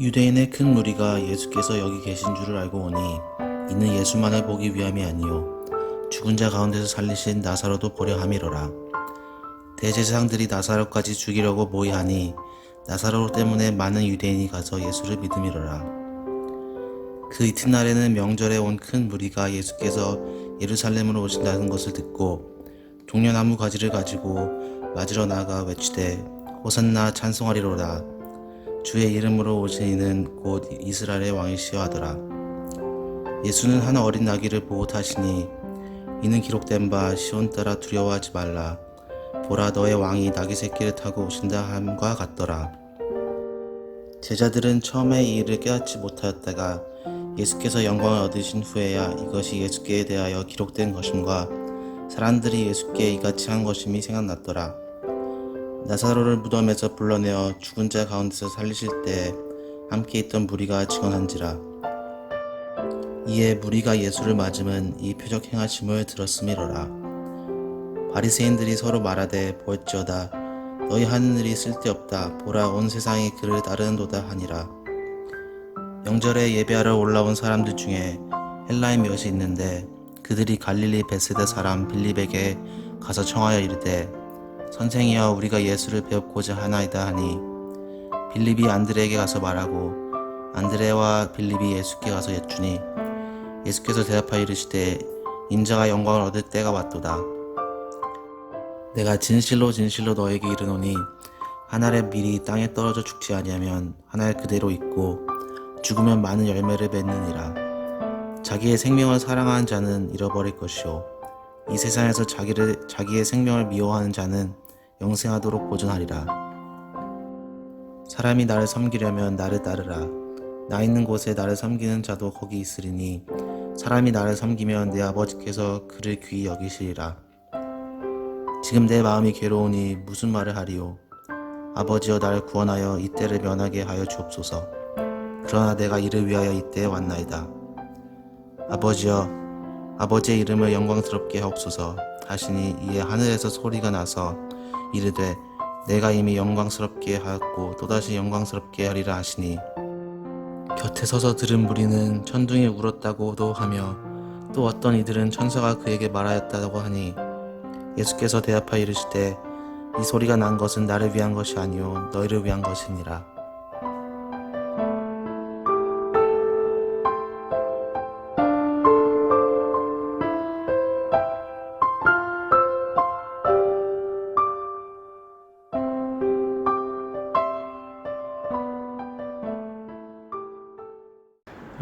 유대인의 큰 무리가 예수께서 여기 계신 줄을 알고 오니 이는 예수만을 보기 위함이 아니요 죽은 자 가운데서 살리신 나사로도 보려 함이로라. 대제사장들이 나사로까지 죽이려고 모의하니 나사로 때문에 많은 유대인이 가서 예수를 믿음이로라. 그 이튿날에는 명절에 온 큰 무리가 예수께서 예루살렘으로 오신다는 것을 듣고 종려나무 가지를 가지고 맞으러 나가 외치되 호산나 찬송하리로다. 주의 이름으로 오신 이는 곧 이스라엘의 왕이시여 하더라. 예수는 한 어린 나귀를 보고 타시니 이는 기록된 바 시온 따라 두려워하지 말라. 보라 너의 왕이 나귀 새끼를 타고 오신다 함과 같더라. 제자들은 처음에 이 일을 깨닫지 못하였다가 예수께서 영광을 얻으신 후에야 이것이 예수께 대하여 기록된 것임과 사람들이 예수께 이같이 한 것임이 생각났더라. 나사로를 무덤에서 불러내어 죽은 자 가운데서 살리실 때에 함께 있던 무리가 증언한지라. 이에 무리가 예수를 맞음은 이 표적 행하심을 들었음이로라. 바리새인들이 서로 말하되 보았지어다. 너희 하는 일이 쓸데없다. 보라 온 세상이 그를 따르는도다 하니라. 명절에 예배하러 올라온 사람들 중에 헬라인 몇이 있는데 그들이 갈릴리 벳세다 사람 빌립에게 가서 청하여 이르되 선생이여 우리가 예수를 배웁고자 하나이다 하니 빌립이 안드레에게 가서 말하고 안드레와 빌립이 예수께 가서 여쭈니 예수께서 대답하여 이르시되 인자가 영광을 얻을 때가 왔도다. 내가 진실로 진실로 너에게 이르노니 한 알의 밀이 땅에 떨어져 죽지 아니하면 한 알 그대로 있고 죽으면 많은 열매를 맺느니라. 자기의 생명을 사랑하는 자는 잃어버릴 것이요 이 세상에서 자기의 생명을 미워하는 자는 영생하도록 보존하리라. 사람이 나를 섬기려면 나를 따르라. 나 있는 곳에 나를 섬기는 자도 거기 있으리니 사람이 나를 섬기면 내 아버지께서 그를 귀히 여기시리라. 지금 내 마음이 괴로우니 무슨 말을 하리요. 아버지여 나를 구원하여 이 때를 면하게 하여 주옵소서. 그러나 내가 이를 위하여 이때에 왔나이다. 아버지여 아버지의 이름을 영광스럽게 하옵소서 하시니 이에 하늘에서 소리가 나서 이르되 내가 이미 영광스럽게 하였고 또다시 영광스럽게 하리라 하시니 곁에 서서 들은 무리는 천둥이 울었다고도 하며 또 어떤 이들은 천사가 그에게 말하였다고 하니 예수께서 대답하여 이르시되 이 소리가 난 것은 나를 위한 것이 아니요 너희를 위한 것이니라.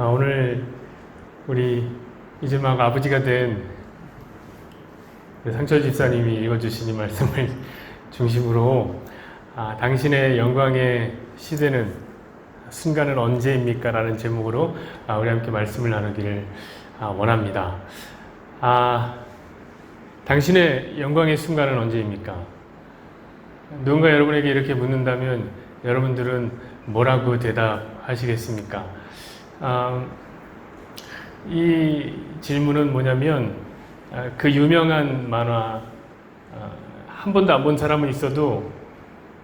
오늘 우리 이제 막 아버지가 된 상철 집사님이 읽어주신 이 말씀을 중심으로 당신의 영광의 시대는 순간은 언제입니까? 라는 제목으로 우리 함께 말씀을 나누기를 원합니다. 당신의 영광의 순간은 언제입니까? 누군가 여러분에게 이렇게 묻는다면 여러분들은 뭐라고 대답하시겠습니까? 이 질문은 뭐냐면 그 유명한 만화 한 번도 안 본 사람은 있어도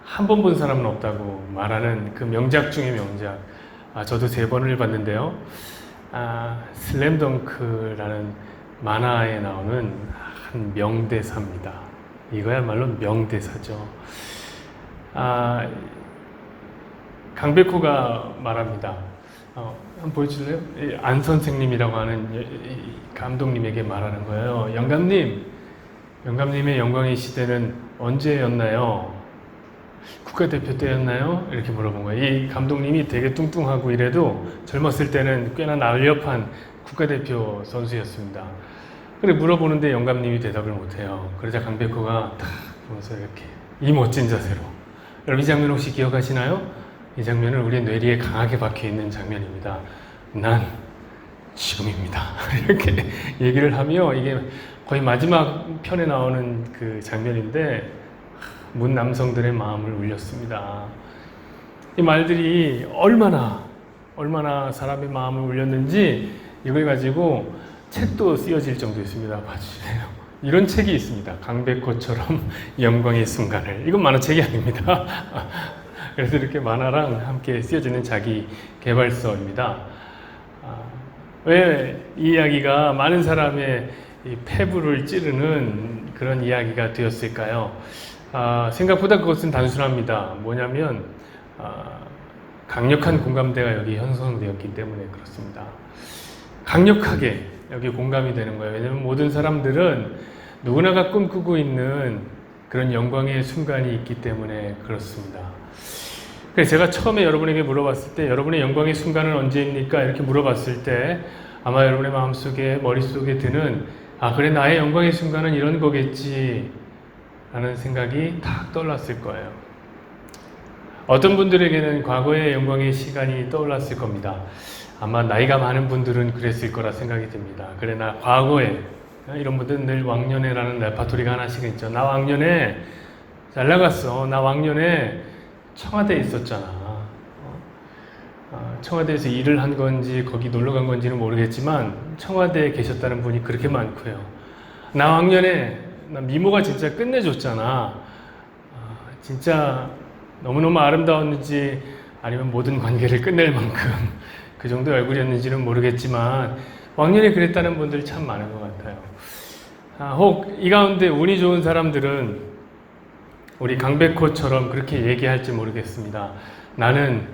한 번 본 사람은 없다고 말하는 그 명작 중의 명작. 저도 3번을 봤는데요. 슬램덩크라는 만화에 나오는 한 명대사입니다. 이거야말로 명대사죠. 강백호가 말합니다. 한번 보여줄래요? 안 선생님이라고 하는 감독님에게 말하는 거예요. 영감님의 영광의 시대는 언제였나요? 국가대표 때였나요? 이렇게 물어본 거예요. 이 감독님이 되게 뚱뚱하고 이래도 젊었을 때는 꽤나 날렵한 국가대표 선수였습니다. 그래 물어보는데 영감님이 대답을 못해요. 그러자 강백호가 딱 보면서 이렇게 이 멋진 자세로. 여러분 이 장면 혹시 기억하시나요? 이 장면은 우리의 뇌리에 강하게 박혀있는 장면입니다. 난 지금입니다. 이렇게 얘기를 하며 이게 거의 마지막 편에 나오는 그 장면인데 문 남성들의 마음을 울렸습니다. 이 말들이 얼마나 사람의 마음을 울렸는지 이걸 가지고 책도 쓰여질 정도였습니다. 봐주세요. 이런 책이 있습니다. 강백호처럼 영광의 순간을. 이건 만화책이 아닙니다. 그래서 이렇게 만화랑 함께 쓰여지는 자기 개발서입니다. 왜 이 이야기가 많은 사람의 이 폐부를 찌르는 그런 이야기가 되었을까요? 생각보다 그것은 단순합니다. 뭐냐면 강력한 공감대가 여기 형성되었기 때문에 그렇습니다. 강력하게 여기 공감이 되는 거예요. 왜냐하면 모든 사람들은 누구나가 꿈꾸고 있는 그런 영광의 순간이 있기 때문에 그렇습니다. 그래서 제가 처음에 여러분에게 물어봤을 때 여러분의 영광의 순간은 언제입니까? 이렇게 물어봤을 때 아마 여러분의 마음속에 머릿속에 드는 그래 나의 영광의 순간은 이런 거겠지 라는 생각이 탁 떠올랐을 거예요. 어떤 분들에게는 과거의 영광의 시간이 떠올랐을 겁니다. 아마 나이가 많은 분들은 그랬을 거라 생각이 듭니다. 그래 나 과거에 이런 분들은 늘 왕년에라는 레파토리가 하나씩 있죠. 나 왕년에 잘 나갔어. 나 왕년에 청와대에 있었잖아. 청와대에서 일을 한 건지 거기 놀러 간 건지는 모르겠지만 청와대에 계셨다는 분이 그렇게 많고요. 나 왕년에 나 미모가 진짜 끝내줬잖아. 진짜 너무너무 아름다웠는지 아니면 모든 관계를 끝낼 만큼 그 정도 얼굴이었는지는 모르겠지만 왕년에 그랬다는 분들 참 많은 것 같아요. 혹 이 가운데 운이 좋은 사람들은 우리 강백호처럼 그렇게 얘기할지 모르겠습니다. 나는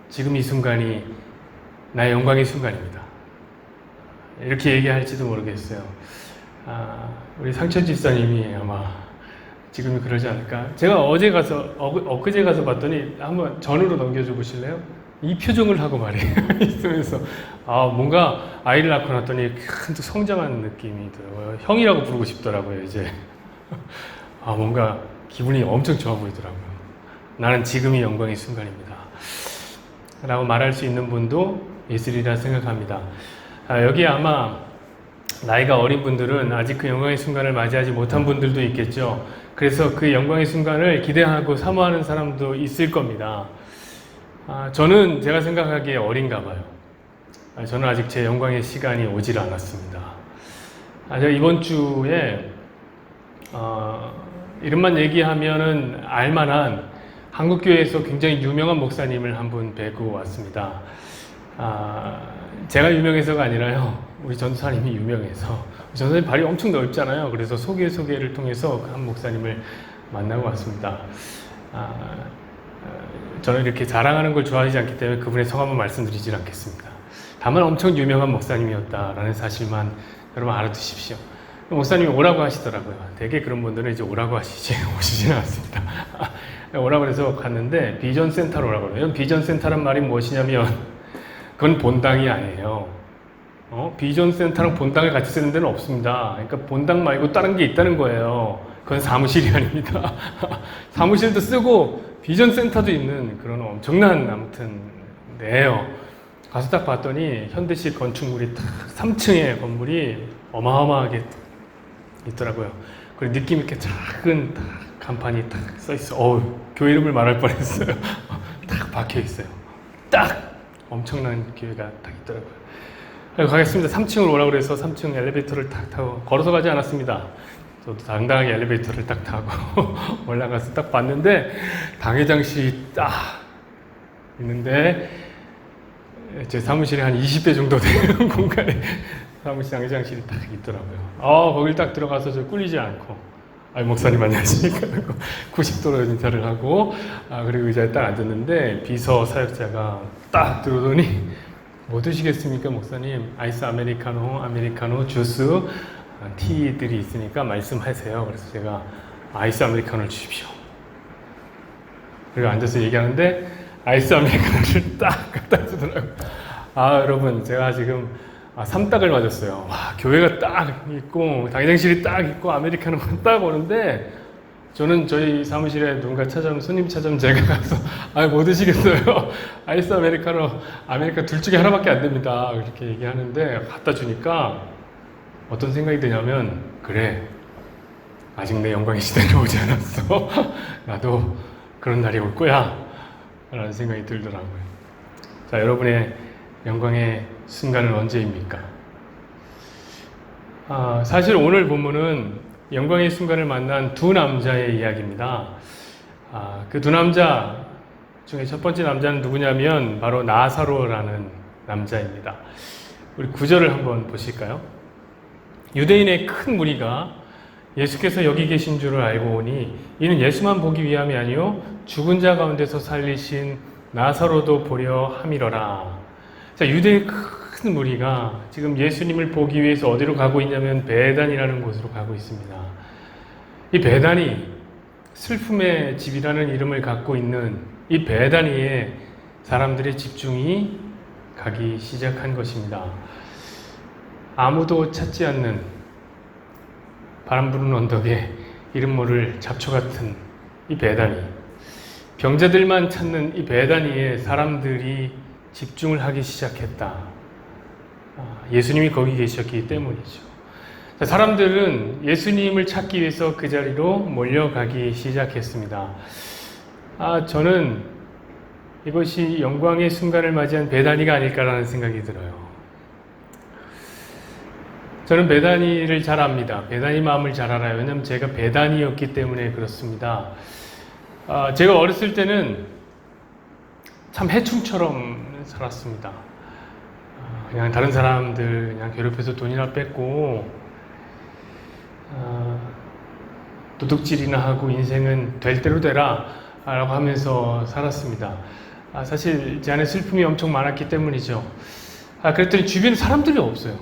지금 이 순간이 나의 영광의 순간입니다. 이렇게 얘기할지도 모르겠어요. 우리 상철 집사님이 아마 지금이 그러지 않을까. 제가 어제 가서 엊그제 가서 봤더니 한번 전으로 넘겨줘 보실래요? 이 표정을 하고 말이에요. 있으면서 뭔가 아이를 낳고 났더니 큰 성장한 느낌이 들어요. 형이라고 부르고 싶더라고요. 이제 뭔가 기분이 엄청 좋아 보이더라고요. 나는 지금이 영광의 순간입니다. 라고 말할 수 있는 분도 있으리라 생각합니다. 여기 아마 나이가 어린 분들은 아직 그 영광의 순간을 맞이하지 못한 분들도 있겠죠. 그래서 그 영광의 순간을 기대하고 사모하는 사람도 있을 겁니다. 저는 제가 생각하기에 어린가 봐요. 저는 아직 제 영광의 시간이 오질 않았습니다. 제가 이번 주에 이름만 얘기하면은 알만한 한국교회에서 굉장히 유명한 목사님을 한 분 뵙고 왔습니다. 제가 유명해서가 아니라요. 우리 전도사님이 유명해서. 전도사님 발이 엄청 넓잖아요. 그래서 소개를 통해서 한 목사님을 만나고 왔습니다. 저는 이렇게 자랑하는 걸 좋아하지 않기 때문에 그분의 성함은 말씀드리지 않겠습니다. 다만 엄청 유명한 목사님이었다라는 사실만 여러분 알아두십시오. 목사님이 오라고 하시더라고요. 되게 그런 분들은 이제 오라고 하시지 오시지는 않습니다. 오라고 해서 갔는데 비전 센터로 오라고 그래요. 비전 센터란 말이 무엇이냐면 그건 본당이 아니에요. 비전 센터랑 본당을 같이 쓰는 데는 없습니다. 그러니까 본당 말고 다른 게 있다는 거예요. 그건 사무실이 아닙니다. 사무실도 쓰고 비전 센터도 있는 그런 엄청난 아무튼 데예요. 가서 딱 봤더니 현대식 건축물이 딱 3층의 건물이 어마어마하게 있더라고요. 그리고 느낌 있게 작은 딱 간판이 딱 써있어. 교회 이름을 말할 뻔했어요. 딱 박혀있어요. 딱 엄청난 교회가 딱 있더라고요. 가겠습니다. 3층으로 오라고 그래서 3층 엘리베이터를 딱 타고 걸어서 가지 않았습니다. 저도 당당하게 엘리베이터를 딱 타고 올라가서 딱 봤는데 당회장실이 딱 있는데 제 사무실에 한 20배 정도 되는 공간에 사무실 당회장실이 딱 있더라고요. 거길 딱 들어가서 저 꿀리지 않고 목사님 안녕하십니까? 90도로 인사를 하고 그리고 의자에 딱 앉았는데 비서 사역자가 딱 들어오더니 뭐 드시겠습니까 목사님? 아이스 아메리카노, 주스, 티들이 있으니까 말씀하세요. 그래서 제가 아이스 아메리카노를 주십시오. 그리고 앉아서 얘기하는데 아이스 아메리카노를 딱 갖다 주더라고요. 여러분 제가 지금 삼딱을 맞았어요. 교회가 딱 있고 당회장실이 딱 있고 아메리카노가 딱 오는데 저는 저희 사무실에 누군가 손님 찾아오면 제가 가서 뭐 드시겠어요? 아이스 아메리카노 둘 중에 하나밖에 안 됩니다. 이렇게 얘기하는데 갖다 주니까 어떤 생각이 드냐면 그래 아직 내 영광의 시대는 오지 않았어. 나도 그런 날이 올 거야 라는 생각이 들더라고요. 자, 여러분의 영광의 순간은 언제입니까? 사실 오늘 본문은 영광의 순간을 만난 두 남자의 이야기입니다. 그 두 남자 중에 첫 번째 남자는 누구냐면 바로 나사로라는 남자입니다. 우리 구절을 한번 보실까요? 유대인의 큰 무리가 예수께서 여기 계신 줄을 알고 오니 이는 예수만 보기 위함이 아니요 죽은 자 가운데서 살리신 나사로도 보려 함이러라. 자, 유대의 큰 무리가 지금 예수님을 보기 위해서 어디로 가고 있냐면 베단이라는 곳으로 가고 있습니다. 이 베단이 슬픔의 집이라는 이름을 갖고 있는 이 베다니에 사람들의 집중이 가기 시작한 것입니다. 아무도 찾지 않는 바람 부는 언덕에 이름 모를 잡초 같은 이 베다니, 병자들만 찾는 이 베다니에 사람들이 집중을 하기 시작했다. 예수님이 거기 계셨기 때문이죠. 사람들은 예수님을 찾기 위해서 그 자리로 몰려가기 시작했습니다. 저는 이것이 영광의 순간을 맞이한 베다니가 아닐까라는 생각이 들어요. 저는 베다니를 잘 압니다. 베다니 마음을 잘 알아요. 왜냐하면 제가 베다니였기 때문에 그렇습니다. 제가 어렸을 때는 참 해충처럼 살았습니다. 그냥 다른 사람들 그냥 괴롭혀서 돈이나 뺏고 도둑질이나 하고 인생은 될 대로 되라 라고 하면서 살았습니다. 사실 제 안에 슬픔이 엄청 많았기 때문이죠. 그랬더니 주변에 사람들이 없어요.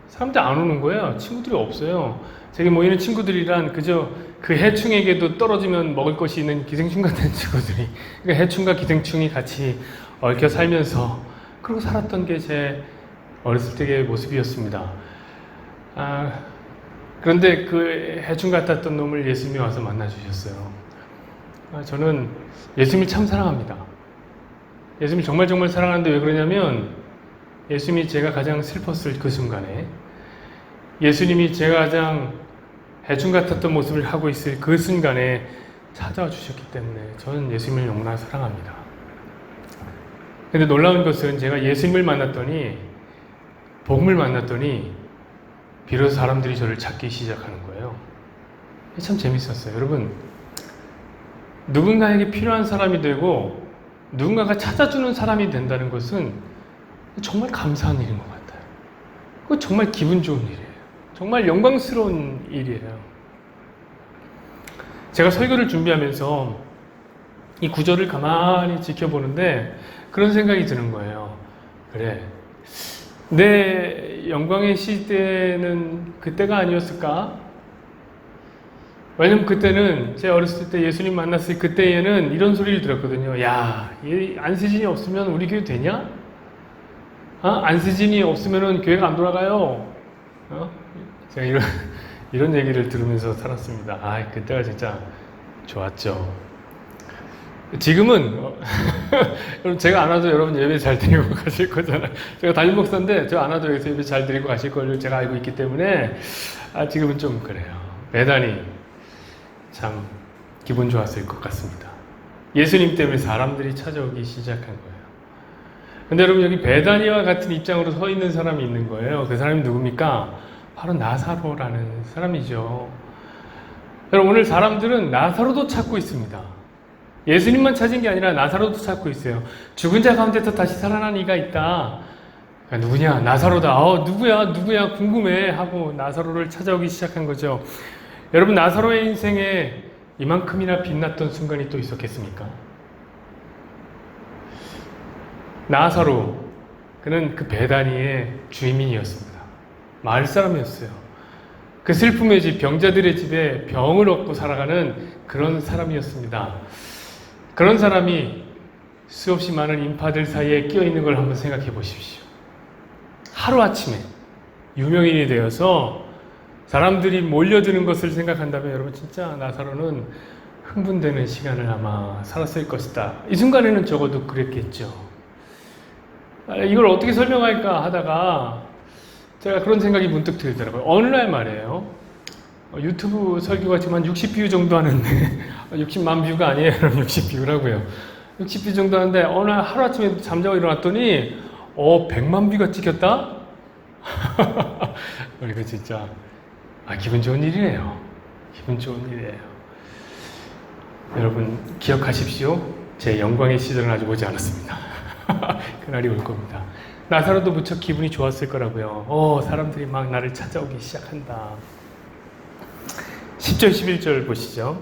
사람들 안 오는 거예요. 친구들이 없어요. 제게 모이는 친구들이란 그저 그 해충에게도 떨어지면 먹을 것이 있는 기생충 같은 친구들이, 그러니까 해충과 기생충이 같이 얽혀 살면서 그러고 살았던 게 제 어렸을 때의 모습이었습니다. 그런데 그 해충 같았던 놈을 예수님이 와서 만나주셨어요. 저는 예수님을 참 사랑합니다. 예수님을 정말 사랑하는데 왜 그러냐면 예수님이 제가 가장 슬펐을 그 순간에, 예수님이 제가 가장 해충 같았던 모습을 하고 있을 그 순간에 찾아와 주셨기 때문에 저는 예수님을 너무나 사랑합니다. 근데 놀라운 것은 제가 예수님을 만났더니, 복음을 만났더니 비로소 사람들이 저를 찾기 시작하는 거예요. 참 재밌었어요. 여러분, 누군가에게 필요한 사람이 되고 누군가가 찾아주는 사람이 된다는 것은 정말 감사한 일인 것 같아요. 그거 정말 기분 좋은 일이에요. 정말 영광스러운 일이에요. 제가 설교를 준비하면서 이 구절을 가만히 지켜보는데 그런 생각이 드는 거예요. 그래, 내 영광의 시대는 그때가 아니었을까? 왜냐면 그때는 제 어렸을 때 예수님 만났을 그때에는 이런 소리를 들었거든요. 야, 이 안수진이 없으면 우리 교회 되냐? 안수진이 없으면 교회가 안 돌아가요. 제가 이런 얘기를 들으면서 살았습니다. 그때가 진짜 좋았죠. 지금은 제가 안 와도 여러분 예배 잘 드리고 가실 거잖아요. 제가 담임 목사인데 저 안 와도 여기서 예배 잘 드리고 가실 걸 제가 알고 있기 때문에 지금은 좀 그래요. 베다니 참 기분 좋았을 것 같습니다. 예수님 때문에 사람들이 찾아오기 시작한 거예요. 근데 여러분, 여기 베다니와 같은 입장으로 서 있는 사람이 있는 거예요. 그 사람이 누굽니까? 바로 나사로라는 사람이죠. 여러분, 오늘 사람들은 나사로도 찾고 있습니다. 예수님만 찾은 게 아니라 나사로도 찾고 있어요. 죽은 자 가운데서 다시 살아난 이가 있다. 누구냐? 나사로다. 누구야? 궁금해 하고 나사로를 찾아오기 시작한 거죠. 여러분, 나사로의 인생에 이만큼이나 빛났던 순간이 또 있었겠습니까? 나사로, 그는 그 베다니의 주민이었습니다. 마을 사람이었어요. 그 슬픔의 집, 병자들의 집에 병을 얻고 살아가는 그런 사람이었습니다. 그런 사람이 수없이 많은 인파들 사이에 끼어 있는 걸 한번 생각해 보십시오. 하루아침에 유명인이 되어서 사람들이 몰려드는 것을 생각한다면 여러분, 진짜 나사로는 흥분되는 시간을 아마 살았을 것이다. 이 순간에는 적어도 그랬겠죠. 이걸 어떻게 설명할까 하다가 제가 그런 생각이 문득 들더라고요. 어느 날 말이에요. 유튜브 설교가 지금 한 60뷰 정도 하는데 60만 뷰가 아니에요. 60뷰라고요. 60뷰 정도 하는데 어느 날 하루아침에 잠자고 일어났더니 100만 뷰가 찍혔다? 이거 진짜 기분 좋은 일이에요. 기분 좋은 일이에요. 여러분, 기억하십시오. 제 영광의 시절은 아직 오지 않았습니다. 그날이 올 겁니다. 나사로도 무척 기분이 좋았을 거라고요. 사람들이 막 나를 찾아오기 시작한다. 10절 11절 보시죠.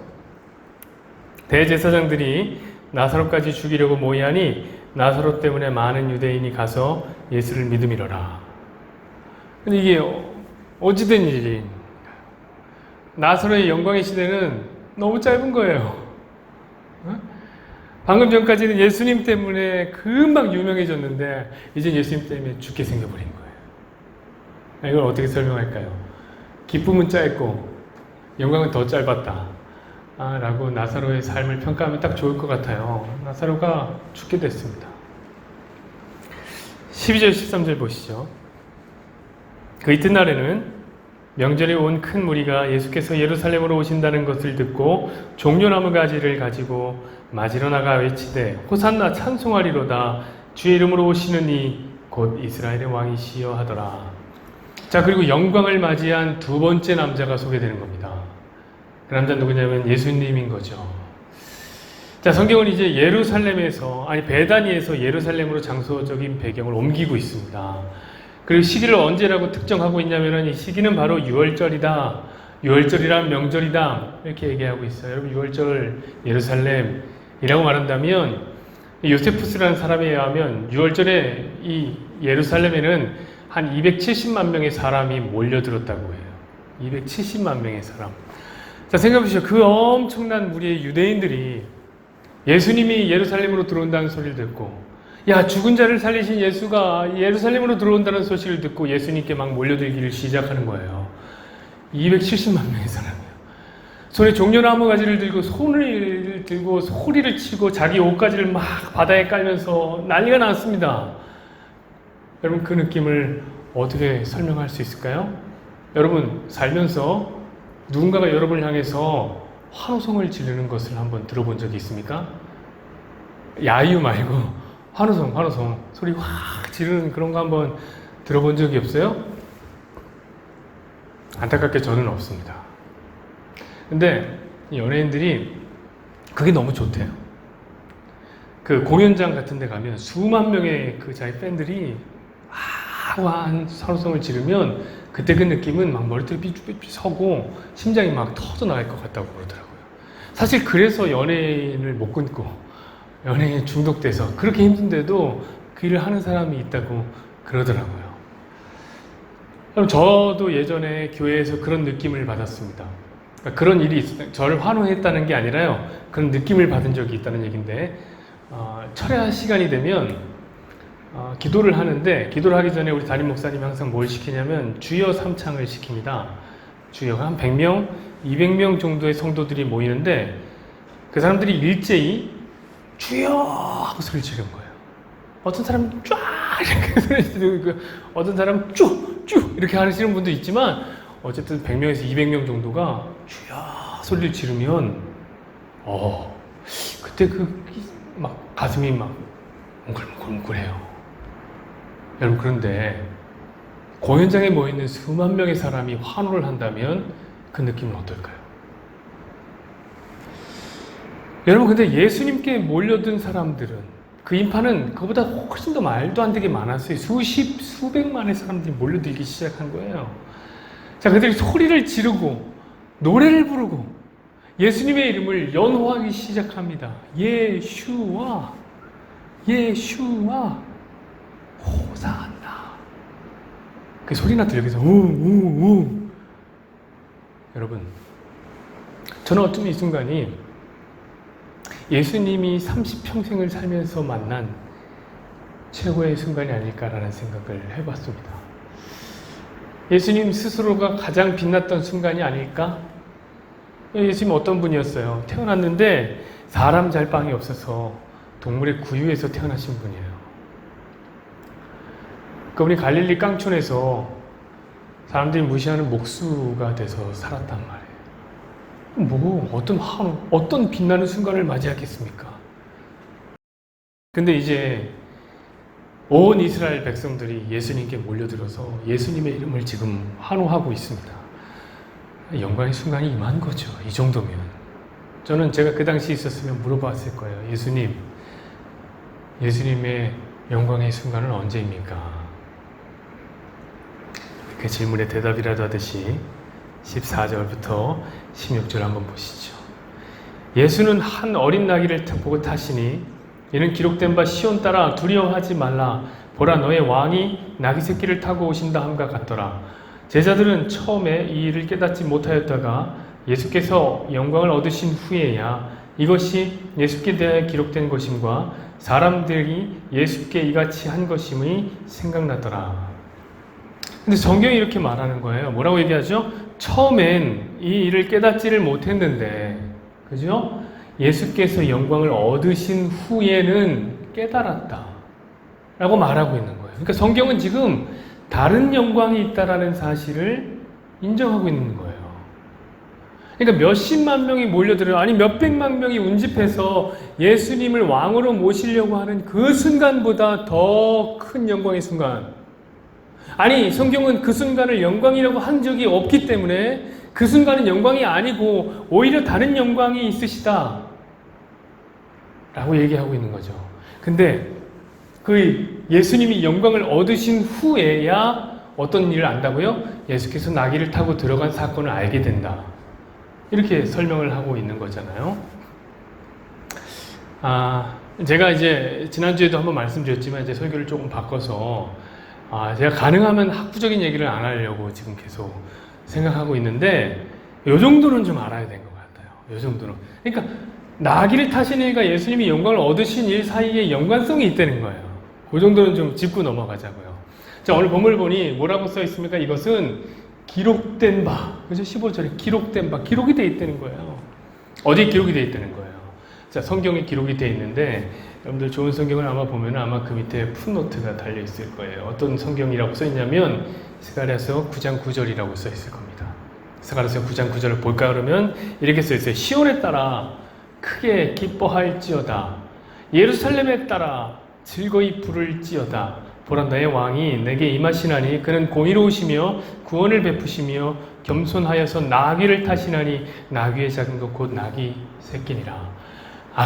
대제사장들이 나사로까지 죽이려고 모이하니 나사로 때문에 많은 유대인이 가서 예수를 믿음이로라. 근데 이게 어찌된 일인가요? 나사로의 영광의 시대는 너무 짧은 거예요. 방금 전까지는 예수님 때문에 금방 유명해졌는데 이제 예수님 때문에 죽게 생겨버린 거예요. 이걸 어떻게 설명할까요? 기쁨은 짧고 영광은 더 짧았다 라고 나사로의 삶을 평가하면 딱 좋을 것 같아요. 나사로가 죽게 됐습니다. 12절 13절 보시죠. 그 이튿날에는 명절에 온 큰 무리가 예수께서 예루살렘으로 오신다는 것을 듣고 종려나무 가지를 가지고 맞으러 나가 외치되 호산나 찬송하리로다 주의 이름으로 오시는 이 곧 이스라엘의 왕이시여 하더라. 자, 그리고 영광을 맞이한 두 번째 남자가 소개되는 겁니다. 그 남자는 누구냐면 예수님인 거죠. 자, 성경은 이제 베다니에서 예루살렘으로 장소적인 배경을 옮기고 있습니다. 그리고 시기를 언제라고 특정하고 있냐면은 이 시기는 바로 6월절이다. 6월절이란 명절이다. 이렇게 얘기하고 있어요. 여러분 6월절 예루살렘이라고 말한다면 요세푸스라는 사람에 의하면 6월절에 이 예루살렘에는 한 270만 명의 사람이 몰려들었다고 해요. 270만 명의 사람. 자, 생각해보시죠. 그 엄청난 무리의 유대인들이 예수님이 예루살렘으로 들어온다는 소리를 듣고 야, 죽은 자를 살리신 예수가 예루살렘으로 들어온다는 소식을 듣고 예수님께 막 몰려들기를 시작하는 거예요. 270만 명의 사람이에요. 손에 종려나무 가지를 들고 손을 들고 소리를 치고 자기 옷가지를 막 바다에 깔면서 난리가 났습니다. 여러분 그 느낌을 어떻게 설명할 수 있을까요? 여러분 살면서 누군가가 여러분을 향해서 환호성을 지르는 것을 한번 들어본 적이 있습니까? 야유 말고 환호성 소리 확 지르는 그런 거 한번 들어본 적이 없어요? 안타깝게 저는 없습니다. 근데 연예인들이 그게 너무 좋대요. 그 공연장 같은 데 가면 수만 명의 그 자기 팬들이 와한 환호성을 지르면 그때 그 느낌은 막 머리털이 삐죽삐죽 서고 심장이 막 터져 나갈 것 같다고 그러더라고요. 사실 그래서 연예인을 못 끊고 연예인에 중독돼서 그렇게 힘든데도 그 일을 하는 사람이 있다고 그러더라고요. 그럼 저도 예전에 교회에서 그런 느낌을 받았습니다. 그러니까 그런 일이 저를 환호했다는 게 아니라요. 그런 느낌을 받은 적이 있다는 얘기인데 철야 시간이 되면 기도를 하는데 기도를 하기 전에 우리 담임 목사님이 항상 뭘 시키냐면 주여 삼창을 시킵니다. 주여가 한 100명, 200명 정도의 성도들이 모이는데 그 사람들이 일제히 주여 하고 소리를 지른 거예요. 어떤 사람은 쫙 이렇게 소리 지르고 어떤 사람은 쭉 이렇게 하시는 분도 있지만 어쨌든 100명에서 200명 정도가 주여 소리를 지르면 그때 막 가슴이 막 웅글웅글해요. 여러분 그런데 공연장에 모여있는 수만 명의 사람이 환호를 한다면 그 느낌은 어떨까요? 여러분 근데 예수님께 몰려든 사람들은 그 인파는 그보다 훨씬 더 말도 안 되게 많았어요. 수백만의 사람들이 몰려들기 시작한 거예요. 자, 그들이 소리를 지르고 노래를 부르고 예수님의 이름을 연호하기 시작합니다. 예슈와 호산나. 그 소리나 들려서 우우우. 여러분 저는 어쩌면 이 순간이 예수님이 30평생을 살면서 만난 최고의 순간이 아닐까라는 생각을 해봤습니다. 예수님 스스로가 가장 빛났던 순간이 아닐까? 예수님 어떤 분이었어요? 태어났는데 사람 잘 방이 없어서 동물의 구유에서 태어나신 분이에요. 그분이 갈릴리 깡촌에서 사람들이 무시하는 목수가 돼서 살았단 말이에요. 어떤 빛나는 순간을 맞이하겠습니까? 근데 이제 온 이스라엘 백성들이 예수님께 몰려들어서 예수님의 이름을 지금 환호하고 있습니다. 영광의 순간이 임한 거죠. 이 정도면. 저는 제가 그 당시 있었으면 물어봤을 거예요. 예수님의 영광의 순간은 언제입니까? 그 질문에 대답이라도 하듯이 14절부터 16절 한번 보시죠. 예수는 한 어린 나귀를 보고 타시니 이는 기록된 바 시온 따라 두려워하지 말라 보라 너의 왕이 나귀 새끼를 타고 오신다 함과 같더라. 제자들은 처음에 이 일을 깨닫지 못하였다가 예수께서 영광을 얻으신 후에야 이것이 예수께 대하여 기록된 것임과 사람들이 예수께 이같이 한 것임이 생각나더라. 근데 성경이 이렇게 말하는 거예요. 뭐라고 얘기하죠? 처음엔 이 일을 깨닫지를 못했는데, 그죠? 예수께서 영광을 얻으신 후에는 깨달았다 라고 말하고 있는 거예요. 그러니까 성경은 지금 다른 영광이 있다라는 사실을 인정하고 있는 거예요. 그러니까 몇십만 명이 몰려들어요. 아니 몇백만 명이 운집해서 예수님을 왕으로 모시려고 하는 그 순간보다 더 큰 영광의 순간. 아니 성경은 그 순간을 영광이라고 한 적이 없기 때문에 그 순간은 영광이 아니고 오히려 다른 영광이 있으시다 라고 얘기하고 있는 거죠. 근데 그 예수님이 영광을 얻으신 후에야 어떤 일을 안다고요? 예수께서 나귀를 타고 들어간 사건을 알게 된다. 이렇게 설명을 하고 있는 거잖아요. 제가 이제 지난주에도 한번 말씀드렸지만 이제 설교를 조금 바꿔서 제가 가능하면 학구적인 얘기를 안 하려고 지금 계속 생각하고 있는데 요 정도는 좀 알아야 된 것 같아요. 요 정도는. 그러니까 나귀를 타시니까 예수님이 영광을 얻으신 일 사이에 연관성이 있다는 거예요. 그 정도는 좀 짚고 넘어가자고요. 자, 오늘 본문을 보니 뭐라고 써 있습니까? 이것은 기록된 바. 그죠? 15절에 기록된 바. 기록이 되어 있다는 거예요. 어디에 기록이 되어 있다는 거예요? 자, 성경에 기록이 되어 있는데 여러분들 좋은 성경을 아마 보면 아마 그 밑에 풋노트가 달려 있을 거예요. 어떤 성경이라고 써 있냐면 스가랴서 9장 9절이라고 써 있을 겁니다. 스가랴서 9장 9절을 볼까 그러면 이렇게 써 있어요. 시온에 따라 크게 기뻐할지어다. 예루살렘에 따라 즐거이 부를지어다. 보라 너의 왕이 내게 임하시나니 그는 공의로우시며 구원을 베푸시며 겸손하여서 나귀를 타시나니 나귀의 작은 것 곧 나귀 새끼니라.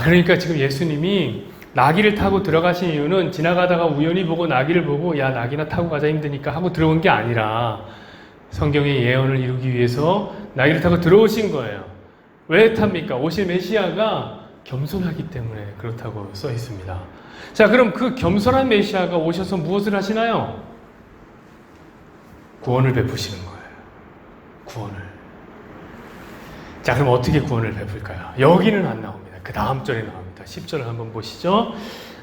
그러니까 지금 예수님이 나귀를 타고 들어가신 이유는 지나가다가 우연히 보고 나귀를 보고 야 나귀나 타고 가자 힘드니까 하고 들어온 게 아니라 성경의 예언을 이루기 위해서 나귀를 타고 들어오신 거예요. 왜 탑니까? 오실 메시아가 겸손하기 때문에 그렇다고 써 있습니다. 자, 그럼 그 겸손한 메시아가 오셔서 무엇을 하시나요? 구원을 베푸시는 거예요. 구원을. 자, 그럼 어떻게 구원을 베풀까요? 여기는 안 나옵니다. 그 다음 절에 나옵니다. 10절을 한번 보시죠.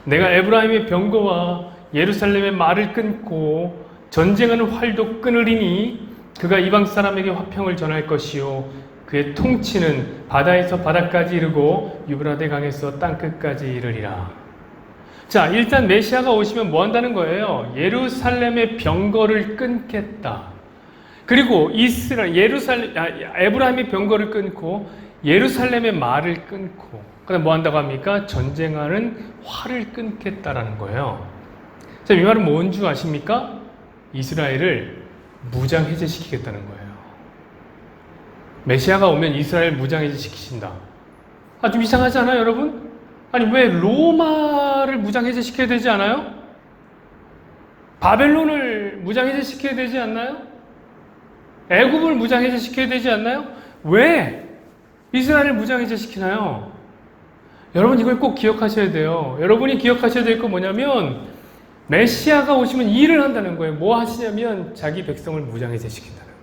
내가 에브라임의 병거와 예루살렘의 말을 끊고 전쟁하는 활도 끊으리니 그가 이방 사람에게 화평을 전할 것이요 그의 통치는 바다에서 바다까지 이르고 유브라데 강에서 땅끝까지 이르리라. 자, 일단 메시아가 오시면 뭐 한다는 거예요? 예루살렘의 병거를 끊겠다. 그리고 에브라임의 병거를 끊고 예루살렘의 말을 끊고 그다음 뭐 한다고 합니까? 전쟁하는 활을 끊겠다라는 거예요. 자, 이 말은 뭔 줄 아십니까? 이스라엘을 무장 해제시키겠다는 거예요. 메시아가 오면 이스라엘 무장 해제시키신다. 좀 이상하지 않아요, 여러분? 아니 왜 로마를 무장 해제시켜야 되지 않아요? 바벨론을 무장 해제시켜야 되지 않나요? 애굽을 무장 해제시켜야 되지 않나요? 왜 이스라엘을 무장 해제시키나요? 여러분 이걸 꼭 기억하셔야 돼요. 여러분이 기억하셔야 될 건 뭐냐면 메시아가 오시면 일을 한다는 거예요. 뭐 하시냐면 자기 백성을 무장 해제시킨다는 거예요.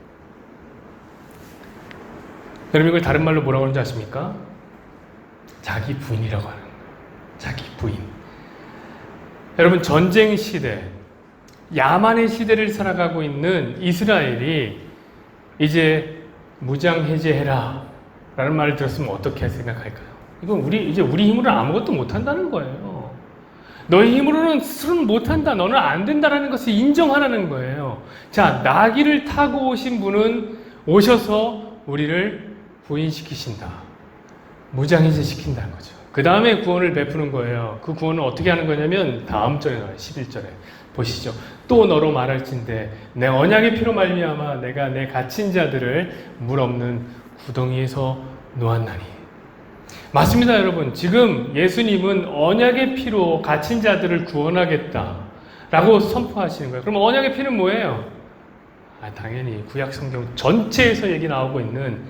여러분 이걸 다른 말로 뭐라고 하는지 아십니까? 자기 부인이라고 하는 거예요. 자기 부인. 여러분 전쟁 시대, 야만의 시대를 살아가고 있는 이스라엘이 이제 무장 해제해라 라는 말을 들었으면 어떻게 생각할까요? 이건 우리 힘으로는 아무것도 못한다는 거예요. 너희 힘으로는 스스로는 못한다. 너는 안 된다라는 것을 인정하라는 거예요. 자, 나귀를 타고 오신 분은 오셔서 우리를 부인시키신다. 무장해제 시킨다는 거죠. 그 다음에 구원을 베푸는 거예요. 그 구원은 어떻게 하는 거냐면 다음 절에 나와요. 11절에. 보시죠. 또 너로 말할진대 내 언약의 피로 말미암아 내가 내 갇힌 자들을 물 없는 구덩이에서 놓았나니. 맞습니다, 여러분. 지금 예수님은 언약의 피로 갇힌 자들을 구원하겠다라고 선포하시는 거예요. 그럼 언약의 피는 뭐예요? 당연히 구약 성경 전체에서 얘기 나오고 있는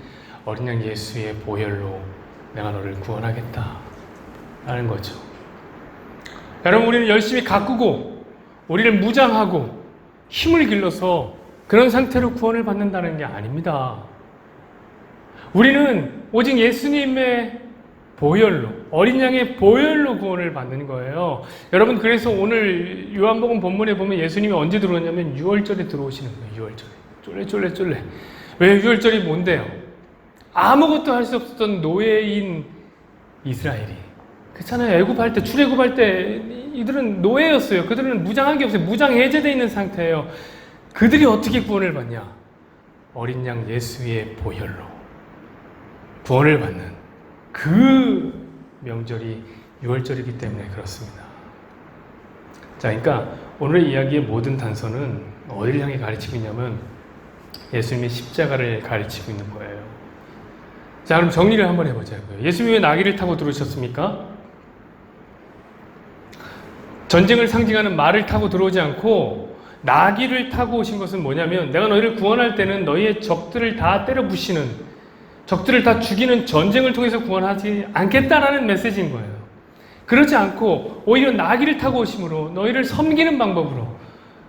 어린 양 예수의 보혈로 내가 너를 구원하겠다라는 거죠. 여러분, 우리는 열심히 가꾸고 우리를 무장하고 힘을 길러서 그런 상태로 구원을 받는다는 게 아닙니다. 우리는 오직 예수님의 보혈로, 어린 양의 보혈로 구원을 받는 거예요. 여러분, 그래서 오늘 요한복음 본문에 보면 예수님이 언제 들어오냐면 6월절에 들어오시는 거예요. 6월절에. 쫄래. 왜 6월절이 뭔데요? 아무것도 할 수 없었던 노예인 이스라엘이. 그렇잖아요. 애굽할 때, 출애굽할 때 이들은 노예였어요. 그들은 무장한 게 없어요. 무장 해제되어 있는 상태예요. 그들이 어떻게 구원을 받냐? 어린 양 예수의 보혈로 구원을 받는 그 명절이 6월절이기 때문에 그렇습니다. 자, 그러니까 오늘 이야기의 모든 단서는 어디를 향해 가르치고 있냐면 예수님의 십자가를 가르치고 있는 거예요. 자, 그럼 정리를 한번 해보자고요. 예수님이 왜 나귀를 타고 들어오셨습니까? 전쟁을 상징하는 말을 타고 들어오지 않고 나귀를 타고 오신 것은 뭐냐면 내가 너희를 구원할 때는 너희의 적들을 다 때려 부시는, 적들을 다 죽이는 전쟁을 통해서 구원하지 않겠다라는 메시지인 거예요. 그렇지 않고 오히려 나귀를 타고 오심으로 너희를 섬기는 방법으로,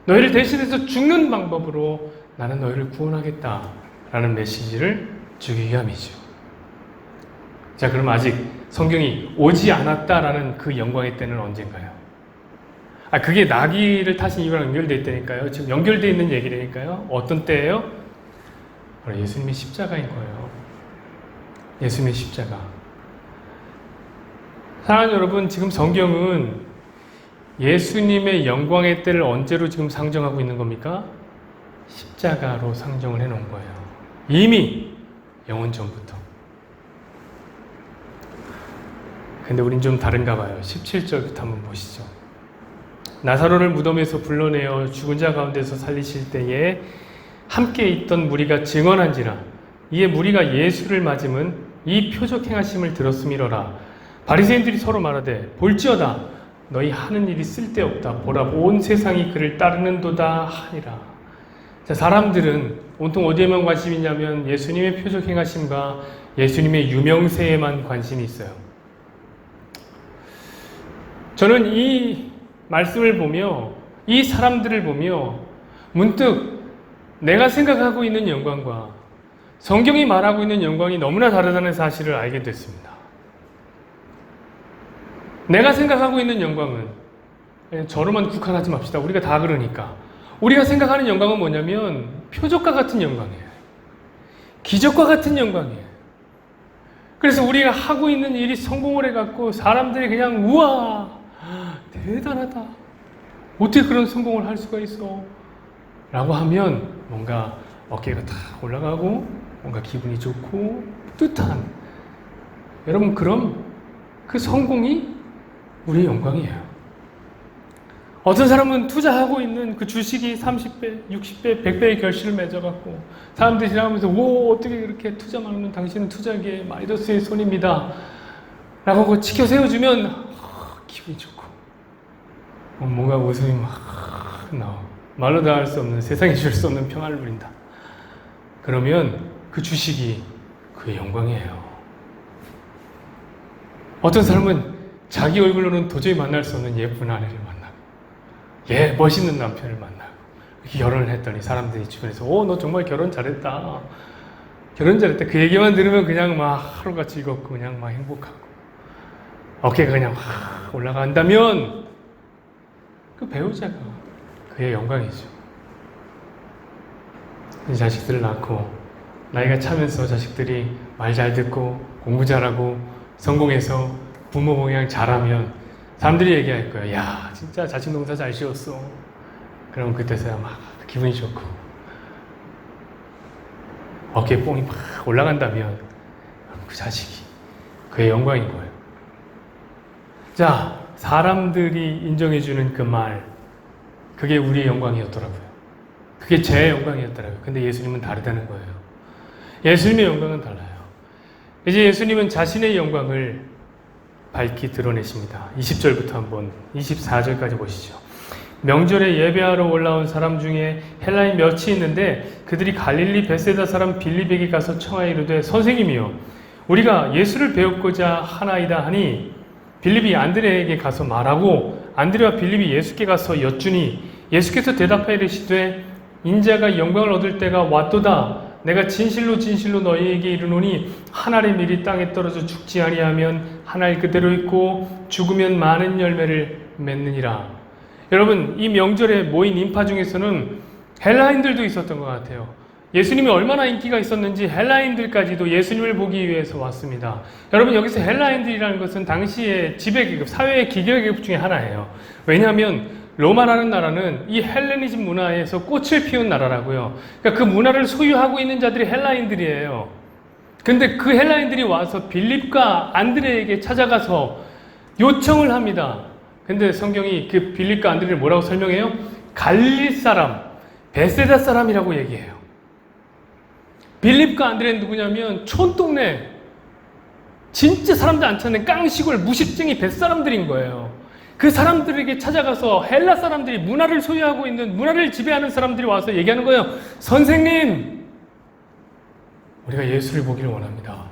너희를 대신해서 죽는 방법으로 나는 너희를 구원하겠다라는 메시지를 주기 위함이죠. 자, 그럼 아직 성경이 오지 않았다라는 그 영광의 때는 언젠가요? 그게 나귀를 타신 이유랑 연결되어 있다니까요. 지금 연결되어 있는 얘기라니까요. 어떤 때예요? 바로 예수님의 십자가인 거예요. 예수님의 십자가. 사랑하는 여러분, 지금 성경은 예수님의 영광의 때를 언제로 지금 상정하고 있는 겁니까? 십자가로 상정을 해놓은 거예요. 이미 영원 전부터. 근데 우린 좀 다른가 봐요. 17절부터 한번 보시죠. 나사로를 무덤에서 불러내어 죽은 자 가운데서 살리실 때에 함께 있던 무리가 증언한지라 이에 무리가 예수를 맞음은 이 표적 행하심을 들었음이로라. 바리새인들이 서로 말하되 볼지어다 너희 하는 일이 쓸데없다. 보라 온 세상이 그를 따르는도다 하니라. 자, 사람들은 온통 어디에만 관심이 있냐면 예수님의 표적 행하심과 예수님의 유명세에만 관심이 있어요. 저는 이 말씀을 보며 이 사람들을 보며 문득 내가 생각하고 있는 영광과 성경이 말하고 있는 영광이 너무나 다르다는 사실을 알게 됐습니다. 내가 생각하고 있는 영광은 그냥 저로만 국한하지 맙시다. 우리가 다 그러니까. 우리가 생각하는 영광은 뭐냐면 표적과 같은 영광이에요. 기적과 같은 영광이에요. 그래서 우리가 하고 있는 일이 성공을 해갖고 사람들이 그냥 우와 대단하다. 어떻게 그런 성공을 할 수가 있어? 라고 하면 뭔가 어깨가 다 올라가고 뭔가 기분이 좋고 뿌듯한, 여러분 그럼 그 성공이 우리의 영광이에요. 어떤 사람은 투자하고 있는 그 주식이 30배, 60배, 100배의 결실을 맺어갖고 사람들이 지나가면서 오 어떻게 그렇게 투자만 하면 당신은 투자계의 마이더스의 손입니다 라고 치켜 세워주면 기분이 좋고 뭔가 웃음이 막 나와. 말로 다 할 수 없는, 세상에 줄 수 없는 평안을 누린다. 그러면 그 주식이 그의 영광이에요. 어떤 사람은 자기 얼굴로는 도저히 만날 수 없는 예쁜 아내를 만나고 멋있는 남편을 만나고 이렇게 결혼을 했더니 사람들이 주변에서 너 정말 결혼 잘했다. 결혼 잘했다. 그 얘기만 들으면 그냥 막 하루가 즐겁고 그냥 막 행복하고 어깨가 그냥 확 올라간다면 그 배우자가 그의 영광이죠. 이 자식들을 낳고 나이가 차면서 자식들이 말 잘 듣고 공부 잘하고 성공해서 부모 봉양 잘하면 사람들이 얘기할 거예요. 야 진짜 자식 농사 잘 지었어. 그럼 그때서야 막 기분이 좋고 어깨에 뽕이 막 올라간다면 그 자식이 그의 영광인 거예요. 자, 사람들이 인정해주는 그 말, 그게 우리의 영광이었더라고요. 그게 제 영광이었더라고요. 근데 예수님은 다르다는 거예요. 예수님의 영광은 달라요. 이제 예수님은 자신의 영광을 밝히 드러내십니다. 20절부터 한번 24절까지 보시죠. 명절에 예배하러 올라온 사람 중에 헬라인 몇이 있는데 그들이 갈릴리 베세다 사람 빌립에게 가서 청하여 이르되 선생님이여 우리가 예수를 배우고자 하나이다 하니 빌립이 안드레에게 가서 말하고 안드레와 빌립이 예수께 가서 여쭈니 예수께서 대답하여 이르시되 인자가 영광을 얻을 때가 왔도다. 내가 진실로 진실로 너희에게 이르노니 한 알의 밀이 땅에 떨어져 죽지 아니하면 한 알 그대로 있고 죽으면 많은 열매를 맺느니라. 여러분, 이 명절에 모인 인파 중에서는 헬라인들도 있었던 것 같아요. 예수님이 얼마나 인기가 있었는지 헬라인들까지도 예수님을 보기 위해서 왔습니다. 여러분, 여기서 헬라인들이라는 것은 당시의 지배계급, 사회의 기계계급 중에 하나예요. 왜냐하면 로마라는 나라는 이 헬레니즘 문화에서 꽃을 피운 나라라고요. 그러니까 그 문화를 소유하고 있는 자들이 헬라인들이에요. 근데 그 헬라인들이 와서 빌립과 안드레에게 찾아가서 요청을 합니다. 근데 성경이 그 빌립과 안드레를 뭐라고 설명해요? 갈릴리 사람, 베세다 사람이라고 얘기해요. 빌립과 안드레는 누구냐면 촌동네, 진짜 사람들 안 찾는 깡시골 무식쟁이 뱃사람들인 거예요. 그 사람들에게 찾아가서 헬라 사람들이 문화를 소유하고 있는, 문화를 지배하는 사람들이 와서 얘기하는 거예요. 선생님, 우리가 예수를 보기를 원합니다.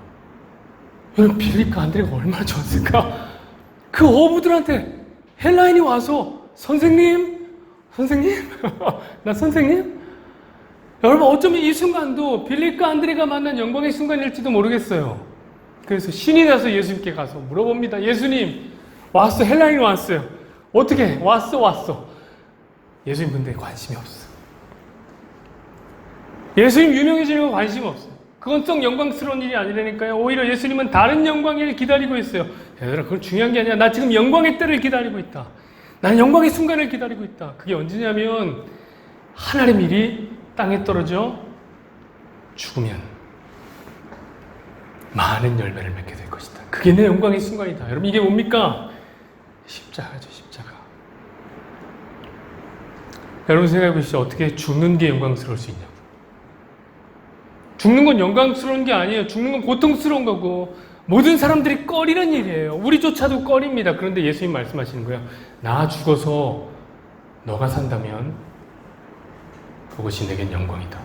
여러분, 빌립과 안드레가 얼마나 좋았을까? 그 어부들한테 헬라인이 와서 선생님, 나 선생님? 여러분, 어쩌면 이 순간도 빌립과 안드레가 만난 영광의 순간일지도 모르겠어요. 그래서 신이 나서 예수님께 가서 물어봅니다. 예수님, 왔어. 헬라인이 왔어요. 어떻게? 왔어. 예수님 근데 관심이 없어. 예수님 유명해지는 거 관심 없어. 그건 썩 영광스러운 일이 아니라니까요. 오히려 예수님은 다른 영광의 일을 기다리고 있어요. 얘들아, 그건 중요한 게 아니야. 나 지금 영광의 때를 기다리고 있다. 나는 영광의 순간을 기다리고 있다. 그게 언제냐면 하늘의 밀이 땅에 떨어져 죽으면 많은 열매를 맺게 될 것이다. 그게 내 영광의 순간이다. 여러분, 이게 뭡니까? 십자가죠, 십자가. 여러분 생각해 보시죠. 어떻게 죽는 게 영광스러울 수 있냐고. 죽는 건 영광스러운 게 아니에요. 죽는 건 고통스러운 거고 모든 사람들이 꺼리는 일이에요. 우리조차도 꺼립니다. 그런데 예수님 말씀하시는 거예요. 나 죽어서 너가 산다면 그것이 내겐 영광이다.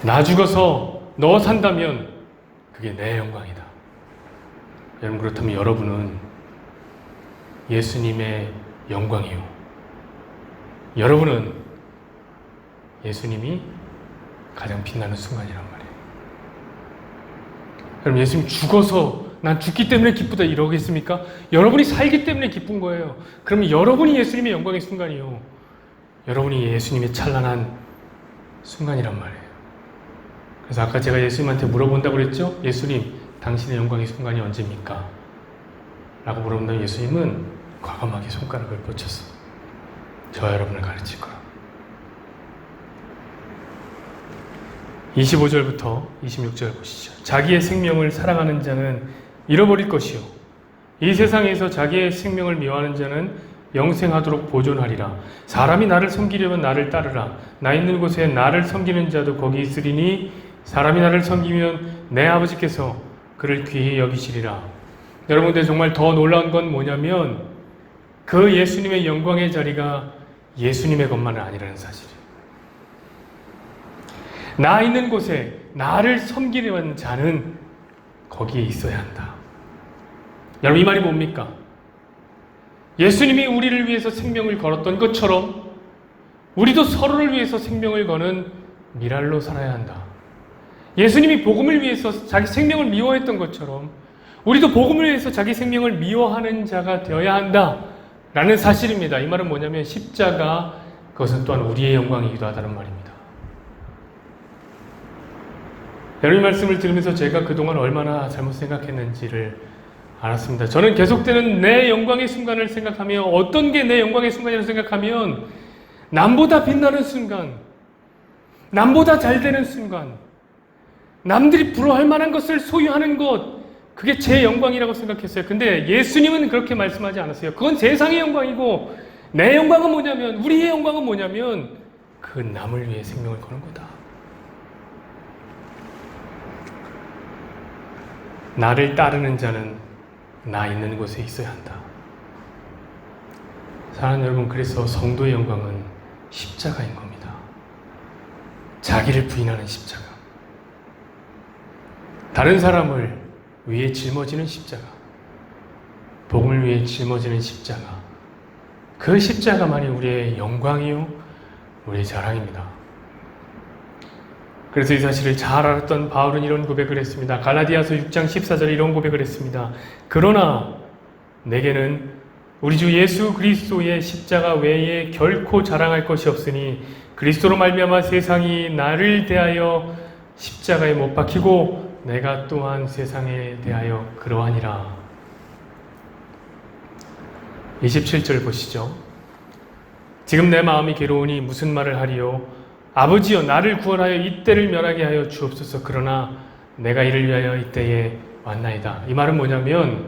나 죽어서 너 산다면 그게 내 영광이다. 여러분, 그렇다면 여러분은 예수님의 영광이요. 여러분은 예수님이 가장 빛나는 순간이란 말이에요. 여러분, 예수님 죽어서 난 죽기 때문에 기쁘다 이러겠습니까? 여러분이 살기 때문에 기쁜 거예요. 그러면 여러분이 예수님의 영광의 순간이요. 여러분이 예수님의 찬란한 순간이란 말이에요. 그래서 아까 제가 예수님한테 물어본다고 그랬죠? 예수님, 당신의 영광의 순간이 언제입니까? 라고 물어본다면 예수님은 과감하게 손가락을 뻗쳐서 저와 여러분을 가르칠 거라. 25절부터 26절 보시죠. 자기의 생명을 사랑하는 자는 잃어버릴 것이요. 이 세상에서 자기의 생명을 미워하는 자는 영생하도록 보존하리라. 사람이 나를 섬기려면 나를 따르라. 나 있는 곳에 나를 섬기는 자도 거기 있으리니 사람이 나를 섬기면 내 아버지께서 그를 귀히 여기시리라. 여러분들 정말 더 놀라운 건 뭐냐면 그 예수님의 영광의 자리가 예수님의 것만은 아니라는 사실이에요. 나 있는 곳에 나를 섬기려는 자는 거기에 있어야 한다. 여러분, 이 말이 뭡니까? 예수님이 우리를 위해서 생명을 걸었던 것처럼 우리도 서로를 위해서 생명을 거는 미랄로 살아야 한다. 예수님이 복음을 위해서 자기 생명을 미워했던 것처럼 우리도 복음을 위해서 자기 생명을 미워하는 자가 되어야 한다 라는 사실입니다. 이 말은 뭐냐면 십자가, 그것은 또한 우리의 영광이기도 하다는 말입니다. 여러분 말씀을 들으면서 제가 그동안 얼마나 잘못 생각했는지를 알았습니다. 저는 계속되는 내 영광의 순간을 생각하며, 어떤 게 내 영광의 순간이라고 생각하면 남보다 빛나는 순간, 남보다 잘 되는 순간, 남들이 부러워할 만한 것을 소유하는 것, 그게 제 영광이라고 생각했어요. 근데 예수님은 그렇게 말씀하지 않았어요. 그건 세상의 영광이고 내 영광은 뭐냐면, 우리의 영광은 뭐냐면 그 남을 위해 생명을 거는 거다. 나를 따르는 자는 나 있는 곳에 있어야 한다. 사랑하는 여러분, 그래서 성도의 영광은 십자가인 겁니다. 자기를 부인하는 십자가. 다른 사람을 위해 짊어지는 십자가. 복음을 위해 짊어지는 십자가. 그 십자가만이 우리의 영광이요, 우리의 자랑입니다. 그래서 이 사실을 잘 알았던 바울은 이런 고백을 했습니다. 갈라디아서 6장 14절에 이런 고백을 했습니다. 그러나 내게는 우리 주 예수 그리스도의 십자가 외에 결코 자랑할 것이 없으니 그리스도로 말미암아 세상이 나를 대하여 십자가에 못 박히고 내가 또한 세상에 대하여 그러하니라. 27절 보시죠. 지금 내 마음이 괴로우니 무슨 말을 하리요? 아버지여, 나를 구원하여 이때를 면하게 하여 주옵소서. 그러나 내가 이를 위하여 이때에 왔나이다. 이 말은 뭐냐면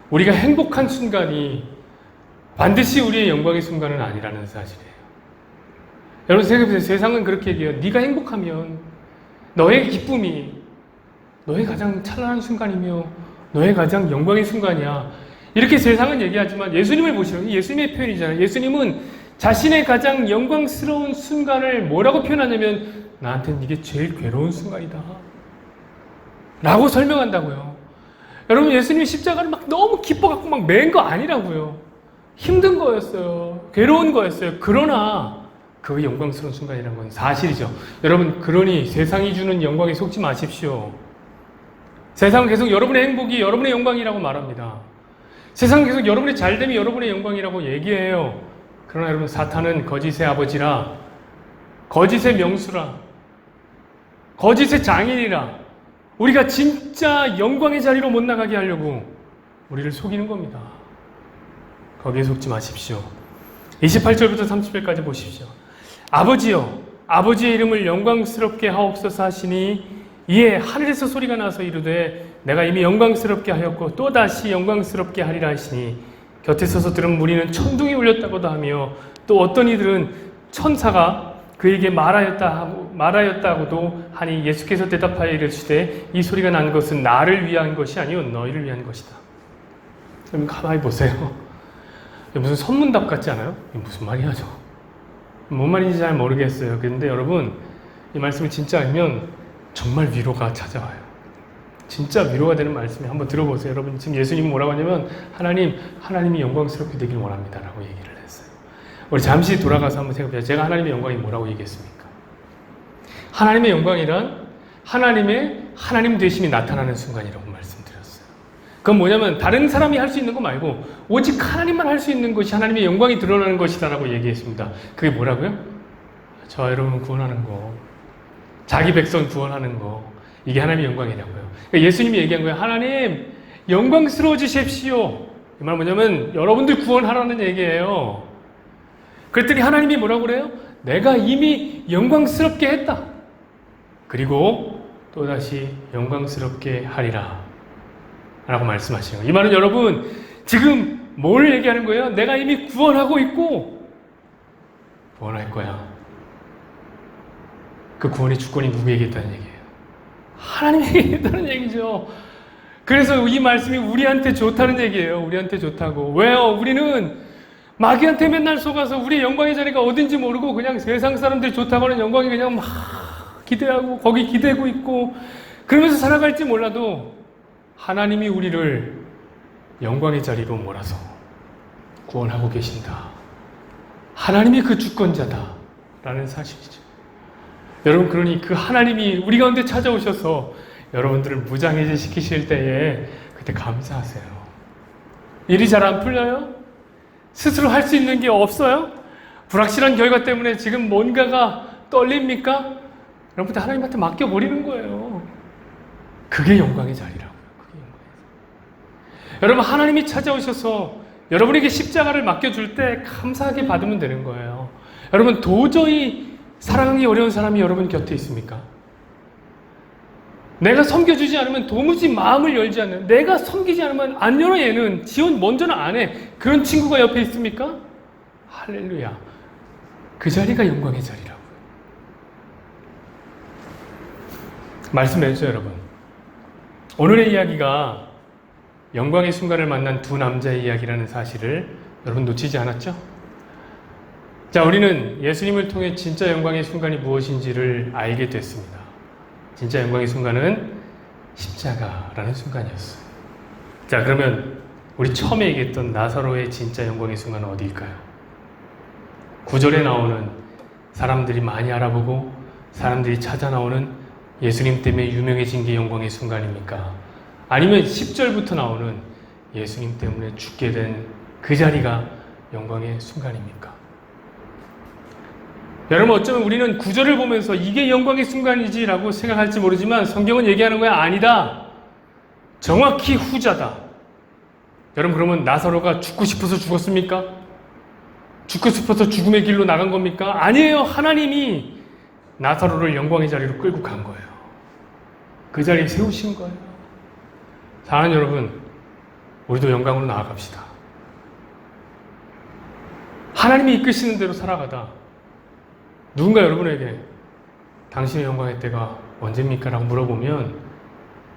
우리가 행복한 순간이 반드시 우리의 영광의 순간은 아니라는 사실이에요. 여러분 생각해보세요. 세상은 그렇게 얘기해요. 네가 행복하면 너의 기쁨이 너의 가장 찬란한 순간이며 너의 가장 영광의 순간이야. 이렇게 세상은 얘기하지만 예수님을 보시면 예수님의 표현이잖아요. 예수님은 자신의 가장 영광스러운 순간을 뭐라고 표현하냐면 나한테는 이게 제일 괴로운 순간이다 라고 설명한다고요. 여러분 예수님이 십자가를 막 너무 기뻐갖고 막 맨 거 아니라고요. 힘든 거였어요. 괴로운 거였어요. 그러나 그 영광스러운 순간이라는 건 사실이죠. 여러분 그러니 세상이 주는 영광에 속지 마십시오. 세상은 계속 여러분의 행복이 여러분의 영광이라고 말합니다. 세상은 계속 여러분의 잘됨이 여러분의 영광이라고 얘기해요. 그러나 여러분 사탄은 거짓의 아버지라, 거짓의 명수라, 거짓의 장인이라 우리가 진짜 영광의 자리로 못 나가게 하려고 우리를 속이는 겁니다. 거기에 속지 마십시오. 28절부터 30절까지 보십시오. 아버지여, 아버지의 이름을 영광스럽게 하옵소서 하시니 이에 하늘에서 소리가 나서 이르되 내가 이미 영광스럽게 하였고 또다시 영광스럽게 하리라 하시니 곁에 서서 들은 무리는 천둥이 울렸다고도 하며 또 어떤 이들은 천사가 그에게 말하였다고도 하니 예수께서 대답하여 이르시되 이 소리가 난 것은 나를 위한 것이 아니요 너희를 위한 것이다. 여러분 가만히 보세요. 무슨 선문답 같지 않아요? 이게 무슨 말이야 저? 뭔 말인지 잘 모르겠어요. 그런데 여러분 이 말씀을 진짜 알면 정말 위로가 찾아와요. 진짜 위로가 되는 말씀이 한번 들어보세요. 여러분 지금 예수님이 뭐라고 하냐면 하나님이 영광스럽게 되길 원합니다 라고 얘기를 했어요. 우리 잠시 돌아가서 한번 생각해보세요. 제가 하나님의 영광이 뭐라고 얘기했습니까? 하나님의 영광이란 하나님 되심이 나타나는 순간이라고 말씀드렸어요. 그건 뭐냐면 다른 사람이 할 수 있는 거 말고 오직 하나님만 할 수 있는 것이 하나님의 영광이 드러나는 것이다 라고 얘기했습니다. 그게 뭐라고요? 저 여러분 구원하는 거, 자기 백성 구원하는 거, 이게 하나님의 영광이라고요. 그러니까 예수님이 얘기한 거예요. 하나님 영광스러워지십시오. 이 말 뭐냐면 여러분들 구원하라는 얘기예요. 그랬더니 하나님이 뭐라고 그래요? 내가 이미 영광스럽게 했다. 그리고 또다시 영광스럽게 하리라 라고 말씀하시는 거예요. 이 말은 여러분 지금 뭘 얘기하는 거예요? 내가 이미 구원하고 있고 구원할 거야. 그 구원의 주권이 누구에게 있다는 얘기예요? 하나님에게 있다는 얘기죠. 그래서 이 말씀이 우리한테 좋다는 얘기예요. 우리한테 좋다고. 왜요? 우리는 마귀한테 맨날 속아서 우리의 영광의 자리가 어딘지 모르고 그냥 세상 사람들이 좋다고 하는 영광이 그냥 막 기대하고 거기 기대고 있고 그러면서 살아갈지 몰라도 하나님이 우리를 영광의 자리로 몰아서 구원하고 계신다. 하나님이 그 주권자다라는 사실이죠. 여러분 그러니 그 하나님이 우리 가운데 찾아오셔서 여러분들을 무장해제 시키실 때에 그때 감사하세요. 일이 잘 안 풀려요? 스스로 할 수 있는 게 없어요? 불확실한 결과 때문에 지금 뭔가가 떨립니까? 여러분들 하나님한테 맡겨버리는 거예요. 그게 영광의 자리라고요. 그게 영광의 자리. 여러분 하나님이 찾아오셔서 여러분에게 십자가를 맡겨줄 때 감사하게 받으면 되는 거예요. 여러분 도저히 사랑하기 어려운 사람이 여러분 곁에 있습니까? 내가 섬겨주지 않으면 도무지 마음을 열지 않는, 내가 섬기지 않으면 안 열어 얘는 지원 먼저는 안 해. 그런 친구가 옆에 있습니까? 할렐루야. 그 자리가 영광의 자리라고요. 말씀해 주세요 여러분. 오늘의 이야기가 영광의 순간을 만난 두 남자의 이야기라는 사실을 여러분 놓치지 않았죠? 자, 우리는 예수님을 통해 진짜 영광의 순간이 무엇인지를 알게 됐습니다. 진짜 영광의 순간은 십자가라는 순간이었어요. 자, 그러면 우리 처음에 얘기했던 나사로의 진짜 영광의 순간은 어디일까요? 9절에 나오는 사람들이 많이 알아보고 사람들이 찾아 나오는 예수님 때문에 유명해진 게 영광의 순간입니까? 아니면 10절부터 나오는 예수님 때문에 죽게 된 그 자리가 영광의 순간입니까? 여러분, 어쩌면 우리는 9절을 보면서 이게 영광의 순간이지라고 생각할지 모르지만 성경은 얘기하는 거야, 아니다. 정확히 후자다. 여러분, 그러면 나사로가 죽고 싶어서 죽었습니까? 죽고 싶어서 죽음의 길로 나간 겁니까? 아니에요. 하나님이 나사로를 영광의 자리로 끌고 간 거예요. 그 자리에 세우신 거예요. 사랑하는 여러분, 우리도 영광으로 나아갑시다. 하나님이 이끄시는 대로 살아가다 누군가 여러분에게 당신의 영광의 때가 언제입니까? 라고 물어보면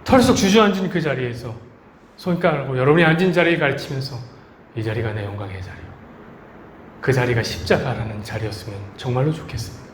털썩 주저앉은 그 자리에서 손가락으로 여러분이 앉은 자리에 가르치면서 이 자리가 내 영광의 자리요. 그 자리가 십자가라는 자리였으면 정말로 좋겠습니다.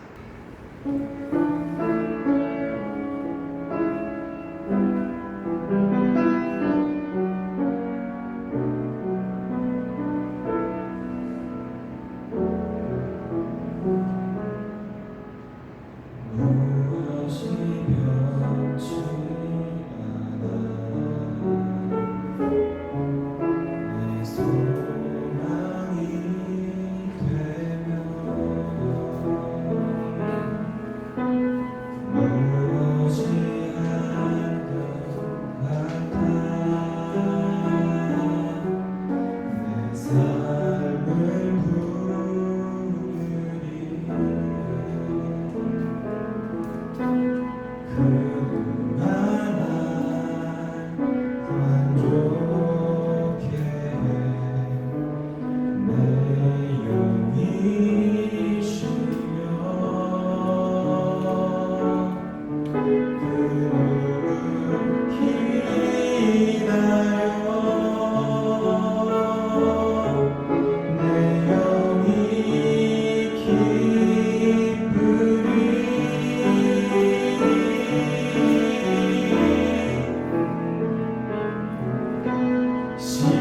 시